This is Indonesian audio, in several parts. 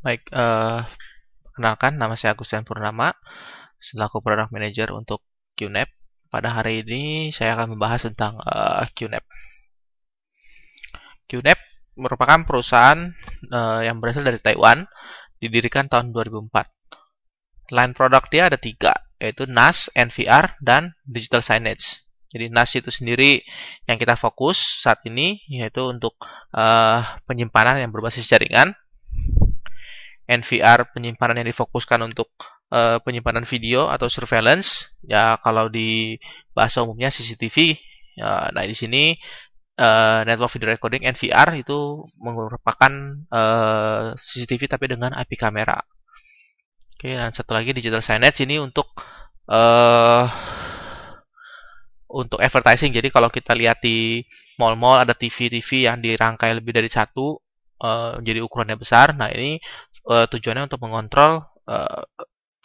Baik, perkenalkan nama saya Agustian Purnama, selaku Product Manager untuk QNAP. Pada hari ini saya akan membahas tentang QNAP. QNAP merupakan perusahaan yang berasal dari Taiwan, didirikan tahun 2004. Line produk dia ada 3, yaitu NAS, NVR, dan Digital Signage. Jadi NAS itu sendiri yang kita fokus saat ini, yaitu untuk penyimpanan yang berbasis jaringan. NVR penyimpanan yang difokuskan untuk penyimpanan video atau surveillance, ya kalau di bahasa umumnya CCTV. Nah di sini network video recording NVR itu merupakan CCTV tapi dengan IP kamera. Oke, dan satu lagi digital signage ini untuk advertising. Jadi kalau kita lihat di mall-mall ada TV-TV yang dirangkai lebih dari satu, jadi ukurannya besar. Nah ini tujuannya untuk mengontrol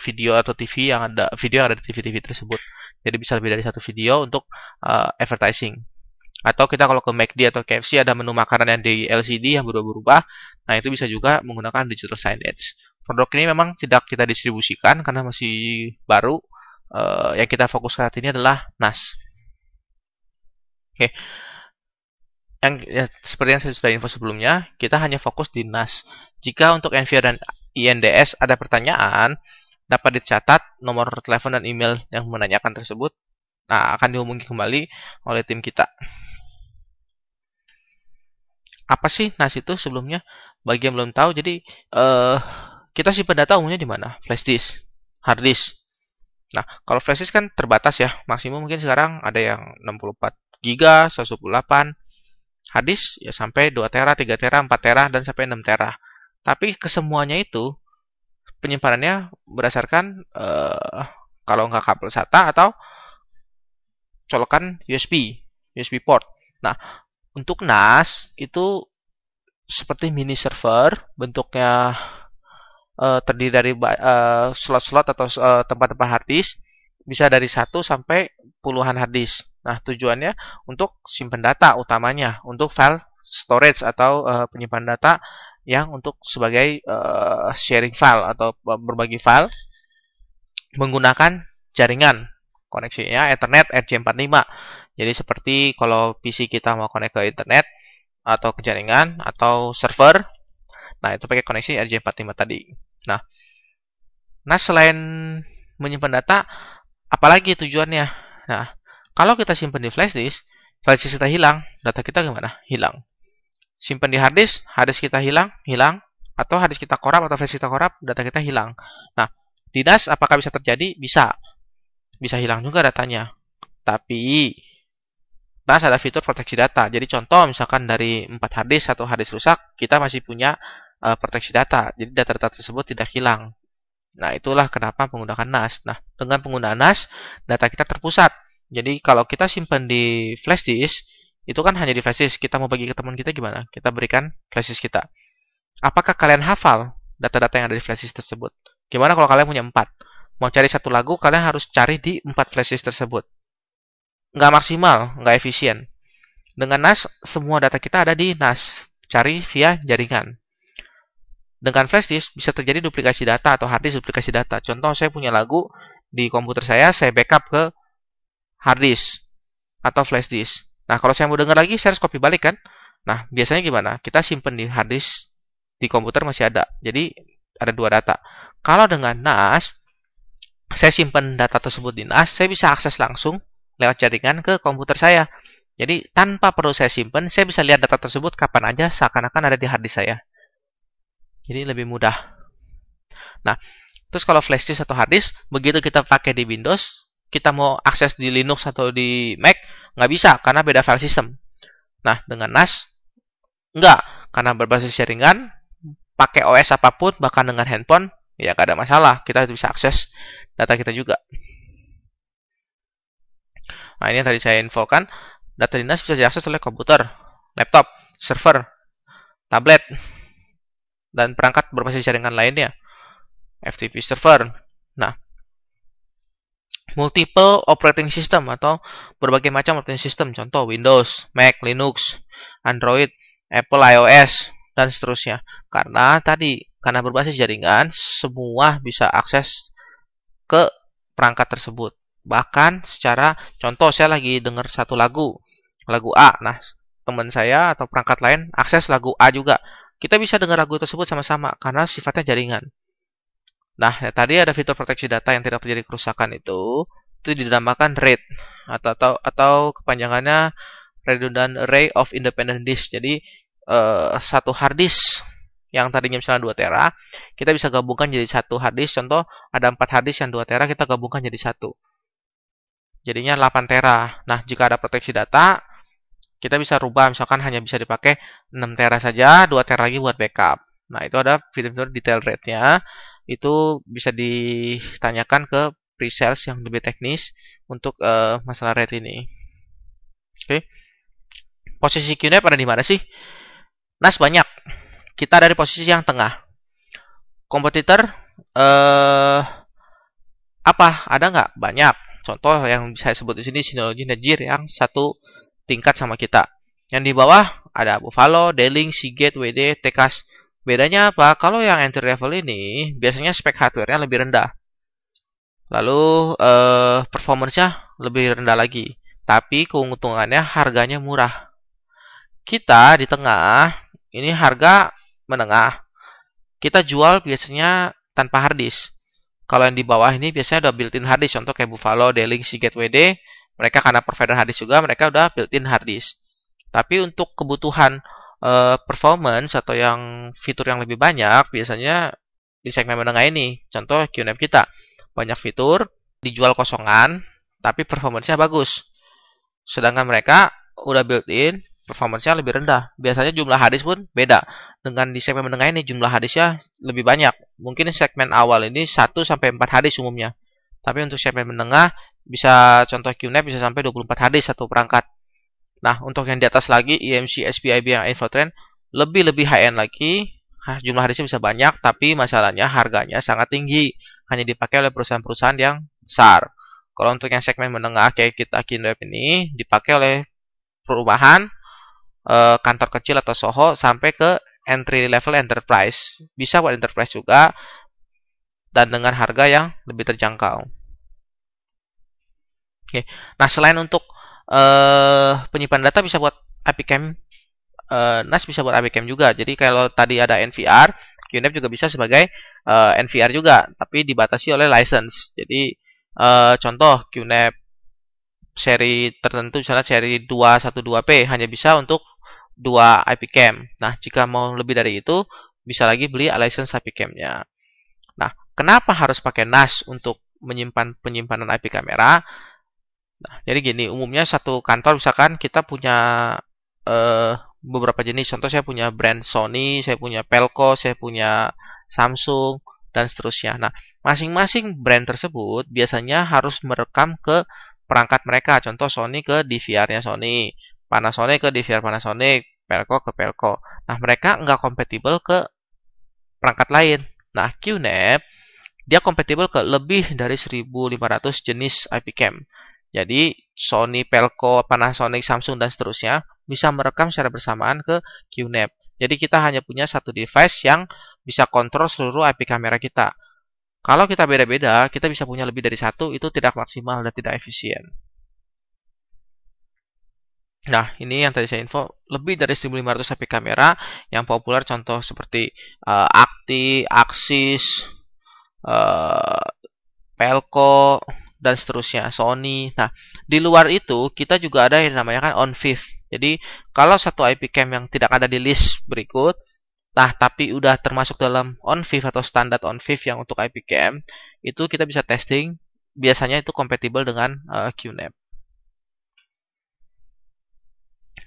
video atau TV yang ada di TV-TV tersebut. Jadi bisa lebih dari satu video untuk advertising. Atau kita kalau ke McD atau KFC ada menu makanan yang di LCD yang berubah-ubah. Nah itu bisa juga menggunakan digital signage. Produk ini memang tidak kita distribusikan karena masih baru. Yang kita fokus saat ini adalah NAS. Oke. Seperti yang saya sudah info sebelumnya, kita hanya fokus di NAS. Jika untuk NVR dan INDS ada pertanyaan, dapat dicatat nomor telepon dan email yang menanyakan tersebut. Nah, akan dihubungi kembali oleh tim kita. Apa sih NAS itu sebelumnya? Bagi yang belum tahu, jadi kita simpan data umumnya di mana? Flash disk, hard disk. Nah, kalau flash disk kan terbatas ya. Maksimum mungkin sekarang ada yang 64 GB, 128. Hard disk ya sampai 2 tera, 3 tera, 4 tera, dan sampai 6 tera. Tapi kesemuanya itu penyimpanannya berdasarkan kalau nggak kabel SATA atau colokan USB port. Nah, untuk NAS itu seperti mini server, bentuknya terdiri dari slot-slot atau tempat-tempat hard disk, bisa dari 1 sampai puluhan hard disk. Nah, tujuannya untuk simpan data utamanya, untuk file storage atau penyimpanan data yang untuk sebagai sharing file atau berbagi file menggunakan jaringan. Koneksinya Ethernet RJ45. Jadi seperti kalau PC kita mau connect ke internet atau ke jaringan atau server, nah itu pakai koneksi RJ45 tadi. Nah, selain menyimpan data, apalagi tujuannya? Nah, kalau kita simpan di flash disk kita hilang, data kita gimana? Hilang. Simpan di hard disk kita hilang. Atau hard disk kita korup atau flash kita korup, data kita hilang. Nah, di NAS apakah bisa terjadi? Bisa hilang juga datanya. Tapi NAS ada fitur proteksi data. Jadi contoh misalkan dari 4 hard disk, 1 hard disk rusak, kita masih punya proteksi data. Jadi data-data tersebut tidak hilang. Nah, itulah kenapa menggunakan NAS. Nah, dengan penggunaan NAS, data kita terpusat. Jadi kalau kita simpan di flash disk, itu kan hanya di flash disk. Kita mau bagi ke teman kita gimana? Kita berikan flash disk kita. Apakah kalian hafal data-data yang ada di flash disk tersebut? Gimana kalau kalian punya 4? Mau cari satu lagu, kalian harus cari di 4 flash disk tersebut. Nggak maksimal, nggak efisien. Dengan NAS, semua data kita ada di NAS. Cari via jaringan. Dengan flash disk bisa terjadi duplikasi data atau hard disk duplikasi data. Contoh, saya punya lagu di komputer saya backup ke hard disk atau flash disk. Nah, kalau saya mau dengar lagi, saya harus copy balik kan? Nah, biasanya gimana? Kita simpan di hard disk, di komputer masih ada. Jadi, ada 2 data. Kalau dengan NAS, saya simpan data tersebut di NAS, saya bisa akses langsung lewat jaringan ke komputer saya. Jadi, tanpa perlu saya simpan, saya bisa lihat data tersebut kapan aja seakan-akan ada di hard disk saya. Jadi lebih mudah. Nah, terus kalau flash disk atau hard disk, begitu kita pakai di Windows, kita mau akses di Linux atau di Mac, nggak bisa karena beda file system. Nah, dengan NAS, nggak. Karena berbasis jaringan, pakai OS apapun, bahkan dengan handphone, ya nggak ada masalah. Kita bisa akses data kita juga. Nah, ini yang tadi saya infokan. Data di NAS bisa diakses oleh komputer, laptop, server, tablet, dan perangkat berbasis jaringan lainnya, FTP server. Nah, multiple operating system atau berbagai macam operating system, contoh Windows, Mac, Linux, Android, Apple iOS, dan seterusnya. Karena berbasis jaringan, semua bisa akses ke perangkat tersebut. Bahkan secara contoh, saya lagi dengar satu lagu A. Nah, teman saya atau perangkat lain akses lagu A juga. Kita bisa dengar lagu tersebut sama-sama karena sifatnya jaringan. Nah, tadi ada fitur proteksi data yang tidak terjadi kerusakan itu dinamakan RAID atau kepanjangannya Redundant Array of Independent Disk. Jadi satu hard disk yang tadinya misalnya 2 tera, kita bisa gabungkan jadi satu hard disk. Contoh, ada 4 hard disk yang 2 tera, kita gabungkan jadi satu. Jadinya 8 tera. Nah, jika ada proteksi data, kita bisa rubah, misalkan hanya bisa dipakai 6 tera saja, 2 tera lagi buat backup. Nah, itu ada fitur-fitur detail RAID-nya. Itu bisa ditanyakan ke pre-sales yang lebih teknis untuk masalah RAID ini. Oke. Posisi QNAP ada di mana sih? NAS banyak. Kita dari posisi yang tengah. Kompetitor apa? Ada nggak? Banyak. Contoh yang saya sebut di sini Synology Netgear yang satu tingkat sama kita. Yang di bawah ada Buffalo, D-Link, Seagate, WD, Tekas. Bedanya apa? Kalau yang entry level ini biasanya spek hardware-nya lebih rendah. Lalu performance-nya lebih rendah lagi. Tapi keuntungannya harganya murah. Kita di tengah, ini harga menengah. Kita jual biasanya tanpa harddisk. Kalau yang di bawah ini biasanya udah built-in harddisk. Contoh kayak Buffalo, D-Link, Seagate, WD. Mereka karena provider harddisk juga, mereka udah built-in harddisk. Tapi untuk kebutuhan performance atau yang fitur yang lebih banyak, biasanya di segmen menengah ini. Contoh QNAP kita. Banyak fitur, dijual kosongan, tapi performance-nya bagus. Sedangkan mereka udah built-in, performance-nya lebih rendah. Biasanya jumlah harddisk pun beda. Dengan di segmen menengah ini jumlah harddisk-nya lebih banyak. Mungkin segmen awal ini 1 sampai 4 harddisk umumnya. Tapi untuk segmen menengah bisa contoh QNAP bisa sampai 24 harddisk satu perangkat. Nah, untuk yang di atas lagi EMC, SPIB yang Infotrend lebih high-end lagi. Jumlah harddisk bisa banyak, tapi masalahnya harganya sangat tinggi. Hanya dipakai oleh perusahaan-perusahaan yang besar. Kalau untuk yang segmen menengah kayak kita QNAP ini dipakai oleh perumahan, kantor kecil atau SOHO sampai ke entry level enterprise. Bisa buat enterprise juga dan dengan harga yang lebih terjangkau. Oke. Nah, selain untuk penyimpanan data bisa buat API-Cam, NAS bisa buat API-Cam juga. Jadi kalau tadi ada NVR, QNAP juga bisa sebagai NVR juga, tapi dibatasi oleh license. Jadi contoh QNAP seri tertentu, misalnya seri 212P hanya bisa untuk 2 IP cam. Nah, jika mau lebih dari itu, bisa lagi beli license IP cam-nya. Nah, kenapa harus pakai NAS untuk menyimpan penyimpanan IP kamera? Nah, jadi gini, umumnya satu kantor misalkan kita punya beberapa jenis. Contoh saya punya brand Sony, saya punya Pelco, saya punya Samsung, dan seterusnya. Nah, masing-masing brand tersebut biasanya harus merekam ke perangkat mereka. Contoh Sony ke DVR-nya Sony, Panasonic ke DVR Panasonic, Pelco ke Pelco. Nah, mereka nggak kompatibel ke perangkat lain. Nah, QNAP dia kompatibel ke lebih dari 1.500 jenis IP cam. Jadi, Sony, Pelco, Panasonic, Samsung, dan seterusnya bisa merekam secara bersamaan ke QNAP. Jadi, kita hanya punya satu device yang bisa kontrol seluruh IP kamera kita. Kalau kita beda-beda, kita bisa punya lebih dari satu, itu tidak maksimal dan tidak efisien. Nah, ini yang tadi saya info, lebih dari 1.500 HP kamera yang populer, contoh seperti Acti, Axis, Pelco, dan seterusnya, Sony. Nah, di luar itu, kita juga ada yang namanya kan on-fifth. Jadi, kalau satu IP cam yang tidak ada di list berikut, nah, tapi udah termasuk dalam on-fifth atau standar on-fifth yang untuk IP cam, itu kita bisa testing, biasanya itu kompatibel dengan QNAP.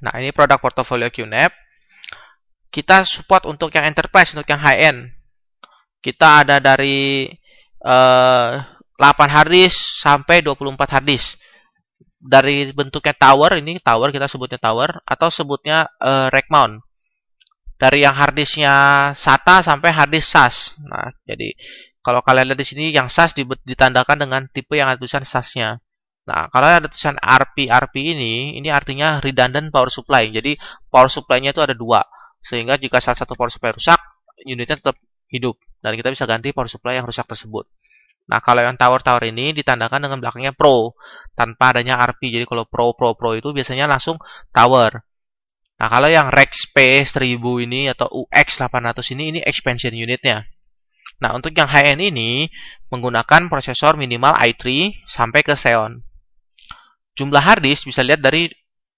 Nah, ini produk portofolio QNAP. Kita support untuk yang enterprise, untuk yang high-end. Kita ada dari 8 harddisk sampai 24 harddisk. Dari bentuknya tower, ini tower kita sebutnya tower, atau sebutnya rack mount. Dari yang harddisknya SATA sampai harddisk SAS. Nah, jadi kalau kalian lihat di sini, yang SAS ditandakan dengan tipe yang ada tulisan SAS-nya. Nah, kalau ada tulisan RP ini artinya redundant power supply. Jadi, power supply-nya itu ada dua. Sehingga jika salah satu power supply rusak, unitnya tetap hidup. Dan kita bisa ganti power supply yang rusak tersebut. Nah, kalau yang tower-tower ini ditandakan dengan belakangnya Pro, tanpa adanya RP. Jadi kalau Pro itu biasanya langsung tower. Nah, kalau yang Rex P1000 ini atau UX800 ini expansion unitnya. Nah, untuk yang high-end ini menggunakan prosesor minimal i3 sampai ke Xeon. Jumlah harddisk bisa lihat dari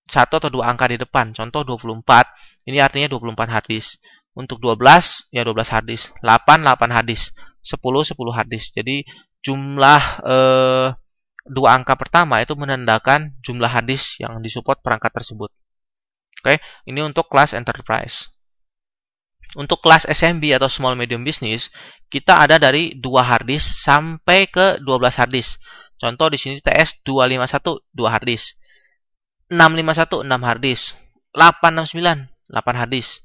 satu atau dua angka di depan. Contoh 24, ini artinya 24 harddisk. Untuk 12, ya 12 harddisk. 8 harddisk. 10 harddisk. Jadi jumlah dua angka pertama itu menandakan jumlah harddisk yang disupport perangkat tersebut. Oke, ini untuk kelas enterprise. Untuk kelas SMB atau small medium business, kita ada dari 2 harddisk sampai ke 12 harddisk. Contoh di sini TS251 2 harddisk. 651 6 harddisk. 869 8 harddisk.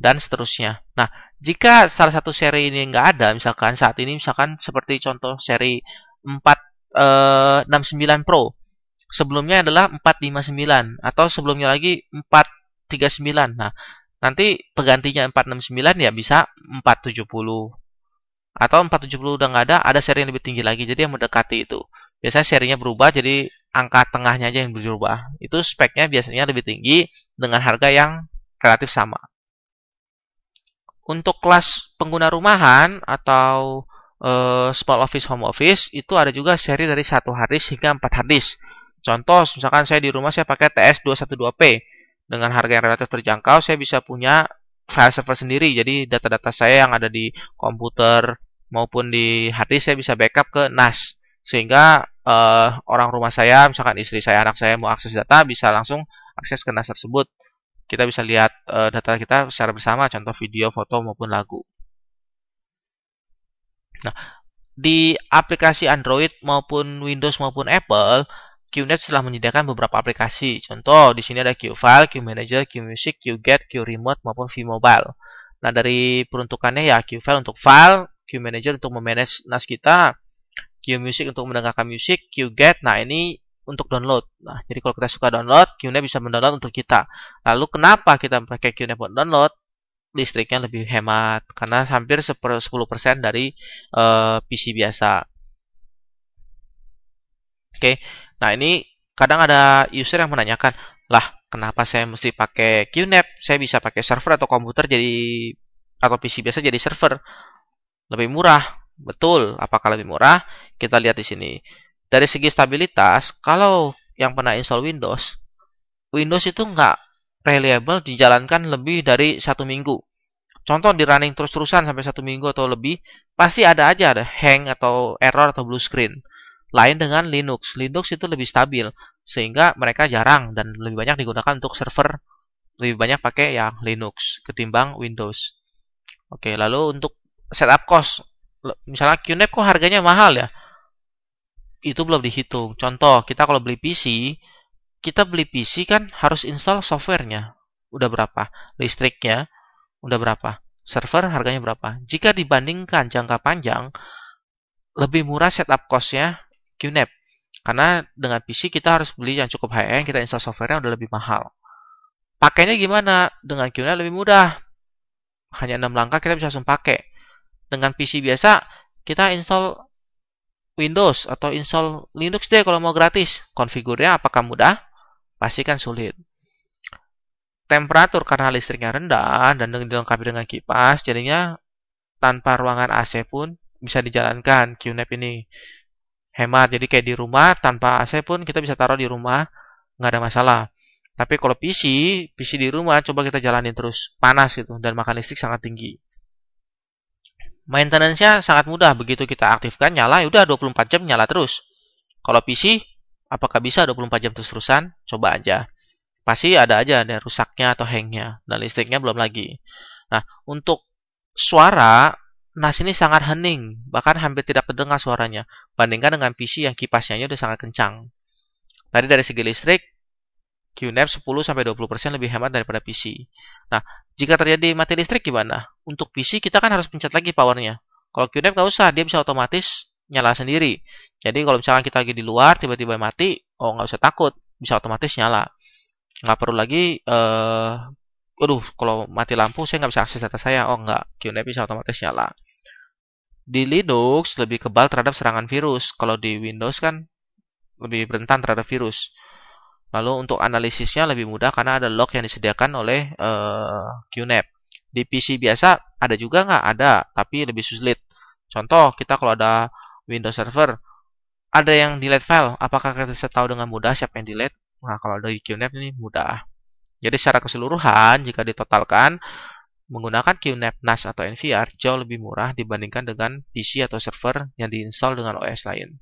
Dan seterusnya. Nah, jika salah satu seri ini nggak ada, misalkan saat ini seperti contoh seri 469 Pro. Sebelumnya adalah 459 atau sebelumnya lagi 439. Nah, nanti penggantinya 469 ya bisa 470. Atau 470 udah nggak ada seri yang lebih tinggi lagi. Jadi yang mendekati itu. Biasanya serinya berubah, jadi angka tengahnya aja yang berubah. Itu speknya biasanya lebih tinggi dengan harga yang relatif sama. Untuk kelas pengguna rumahan atau small office, home office, itu ada juga seri dari 1 harddisk hingga 4 harddisk. Contoh, misalkan saya di rumah saya pakai TS212P. Dengan harga yang relatif terjangkau, saya bisa punya file server sendiri. Jadi data-data saya yang ada di komputer maupun di harddisk saya bisa backup ke NAS. Sehingga orang rumah saya, misalkan istri saya, anak saya mau akses data, bisa langsung akses ke NAS tersebut. Kita bisa lihat data kita secara bersama, contoh video, foto, maupun lagu. Nah, di aplikasi Android maupun Windows maupun Apple, QNAP telah menyediakan beberapa aplikasi. Contoh, di sini ada QFile, QManager, QMusic, QGet, QRemote, maupun VMobile. Nah, dari peruntukannya ya QFile untuk file, QManager untuk memanage NAS kita, QMusic untuk mendengarkan musik, QGet, nah ini untuk download. Nah, jadi kalau kita suka download, QNAP bisa mendownload untuk kita. Lalu kenapa kita pakai QNAP buat download? Listriknya lebih hemat, karena hampir 10% dari PC biasa. Oke, nah ini kadang ada user yang menanyakan, lah kenapa saya mesti pakai QNAP? Saya bisa pakai server atau komputer atau PC biasa jadi server. Lebih murah. Betul, apakah lebih murah? Kita lihat di sini. Dari segi stabilitas, kalau yang pernah install Windows itu nggak reliable dijalankan lebih dari 1 minggu. Contoh di running terus-terusan sampai 1 minggu atau lebih, pasti ada hang atau error atau blue screen. Lain dengan Linux. Linux itu lebih stabil, sehingga mereka jarang dan lebih banyak digunakan untuk server. Lebih banyak pakai yang Linux ketimbang Windows. Oke, lalu untuk setup cost. Misalnya QNAP kok harganya mahal ya? Itu belum dihitung. Contoh, kita kalau beli PC, kita beli PC kan harus install softwarenya. Udah berapa? Listriknya udah berapa? Server harganya berapa? Jika dibandingkan jangka panjang, lebih murah setup cost-nya QNAP. Karena dengan PC kita harus beli yang cukup high-end, kita install softwarenya udah lebih mahal. Pakainya gimana? Dengan QNAP lebih mudah. Hanya 6 langkah kita bisa langsung pakai. Dengan PC biasa, kita install Windows atau install Linux deh kalau mau gratis. Konfigurnya apakah mudah? Pasti kan sulit. Temperatur karena listriknya rendah dan dilengkapi dengan kipas, jadinya tanpa ruangan AC pun bisa dijalankan QNAP ini. Hemat, jadi kayak di rumah tanpa AC pun kita bisa taruh di rumah, nggak ada masalah. Tapi kalau PC di rumah coba kita jalanin terus, panas gitu dan makan listrik sangat tinggi. Maintenance-nya sangat mudah, begitu kita aktifkan nyala, ya udah 24 jam nyala terus. Kalau PC, apakah bisa 24 jam terus-terusan? Coba aja. Pasti ada rusaknya atau hangnya, dan listriknya belum lagi. Nah, untuk suara, NAS ini sangat hening, bahkan hampir tidak terdengar suaranya, bandingkan dengan PC yang kipasnya udah sangat kencang. Tadi dari segi listrik, QNAP 10-20% lebih hemat daripada PC. Nah, jika terjadi mati listrik gimana? Untuk PC kita kan harus pencet lagi powernya. Kalau QNAP nggak usah, dia bisa otomatis nyala sendiri. Jadi kalau misalkan kita lagi di luar, tiba-tiba mati, nggak usah takut, bisa otomatis nyala. Nggak perlu lagi waduh, kalau mati lampu saya nggak bisa akses data saya. Oh nggak, QNAP bisa otomatis nyala. Di Linux lebih kebal terhadap serangan virus. Kalau di Windows kan lebih rentan terhadap virus. Lalu untuk analisisnya lebih mudah karena ada log yang disediakan oleh QNAP. Di PC biasa ada juga nggak? Ada, tapi lebih sulit. Contoh, kita kalau ada Windows Server, ada yang delete file. Apakah kita bisa tahu dengan mudah siapa yang delete? Nah, kalau dari QNAP ini mudah. Jadi secara keseluruhan, jika ditotalkan, menggunakan QNAP, NAS, atau NVR jauh lebih murah dibandingkan dengan PC atau server yang diinstal dengan OS lain.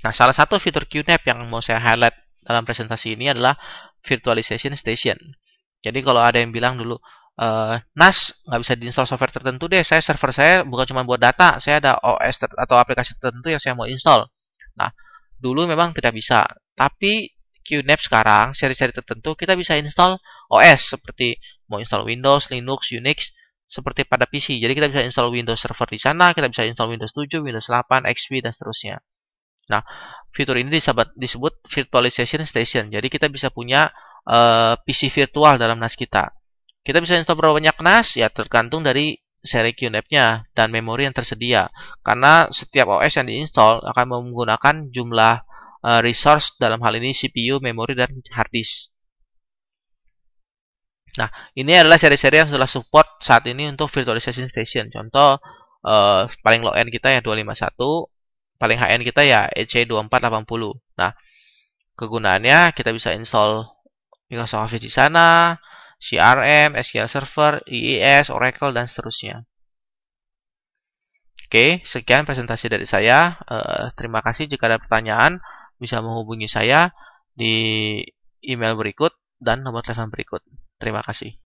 Nah, salah satu fitur QNAP yang mau saya highlight dalam presentasi ini adalah Virtualization Station. Jadi kalau ada yang bilang dulu, NAS nggak bisa diinstal software tertentu deh, server saya bukan cuma buat data, saya ada OS atau aplikasi tertentu yang saya mau install. Nah, dulu memang tidak bisa, tapi QNAP sekarang, seri-seri tertentu, kita bisa install OS, seperti mau install Windows, Linux, Unix, seperti pada PC. Jadi kita bisa install Windows Server di sana, kita bisa install Windows 7, Windows 8, XP, dan seterusnya. Nah, fitur ini disebut Virtualization Station. Jadi kita bisa punya PC virtual dalam NAS kita. Kita bisa install berapa banyak NAS? Ya tergantung dari seri QNAP-nya dan memori yang tersedia. Karena setiap OS yang diinstal akan menggunakan jumlah resource, dalam hal ini CPU, memori, dan hard disk. Nah, ini adalah seri-seri yang sudah support saat ini untuk Virtualization Station. Contoh, paling low end kita ya 251, paling high end kita ya EC2480. Nah, kegunaannya kita bisa install Microsoft Office di sana, CRM, SQL Server, IIS, Oracle, dan seterusnya. Oke, sekian presentasi dari saya. Terima kasih. Jika ada pertanyaan, bisa menghubungi saya di email berikut dan nomor telepon berikut. Terima kasih.